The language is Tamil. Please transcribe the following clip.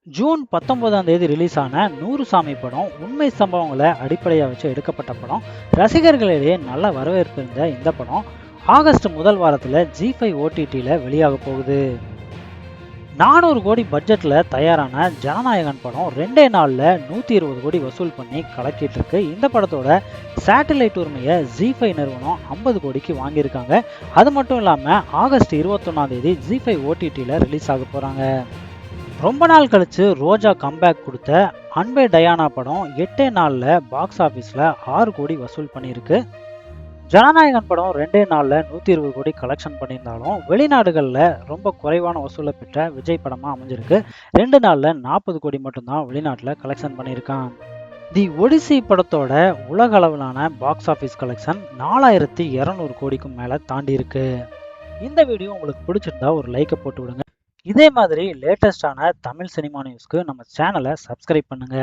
ஜூன் 19ஆம் தேதி ரிலீஸ் ஆன 100 சாமி படம் உண்மை சம்பவங்களை அடிப்படையாக வச்சு எடுக்கப்பட்ட படம். ரசிகர்களிடையே நல்ல வரவேற்பு இருந்த இந்த படம் ஆகஸ்ட் முதல் வாரத்தில் ஜி5 ஓடிடியில் வெளியாக போகுது. 400 கோடி பட்ஜெட்ல தயாரான ஜனநாயகன் படம் 2 நாள்ல 120 கோடி வசூல் பண்ணி கலக்கிட்டு இருக்கு. இந்த படத்தோட சேட்டலைட் உரிமையை ஜி5 நிறுவனம் 50 கோடிக்கு வாங்கியிருக்காங்க. அது மட்டும் இல்லாம ஆகஸ்ட் 21ஆம் தேதி ஜி5 ஓடிடியில் ரிலீஸ் ஆக போறாங்க. ரொம்ப நாள் கழிச்சு ரோஜா கம்பேக் கொடுத்த அன்பே டயானா படம் 8 நாள்ல பாக்ஸ் ஆபீஸ்ல 6 கோடி வசூல் பண்ணியிருக்கு. ஜனநாயகன் படம் 2 நாள்ல 120 கோடி கலெக்ஷன் பண்ணியிருந்தாலும் வெளிநாடுகளில் ரொம்ப குறைவான வசூலை பெற்ற விஜய் படமா அமைஞ்சிருக்கு. 2 நாள்ல 40 கோடி மட்டும்தான் வெளிநாட்டில் கலெக்ஷன் பண்ணியிருக்கான். தி ஒடிசி படத்தோட உலக அளவிலான பாக்ஸ் ஆஃபீஸ் கலெக்ஷன் 4200 கோடிக்கும் மேல தாண்டி இருக்கு. இந்த வீடியோ உங்களுக்கு பிடிச்சிருந்தா ஒரு லைக்கை போட்டு விடுங்க. இதே மாதிரி லேட்டஸ்டான தமிழ் சினிமா நியூஸ்க்கு நம்ம சேனலை சப்ஸ்கிரைப் பண்ணுங்க.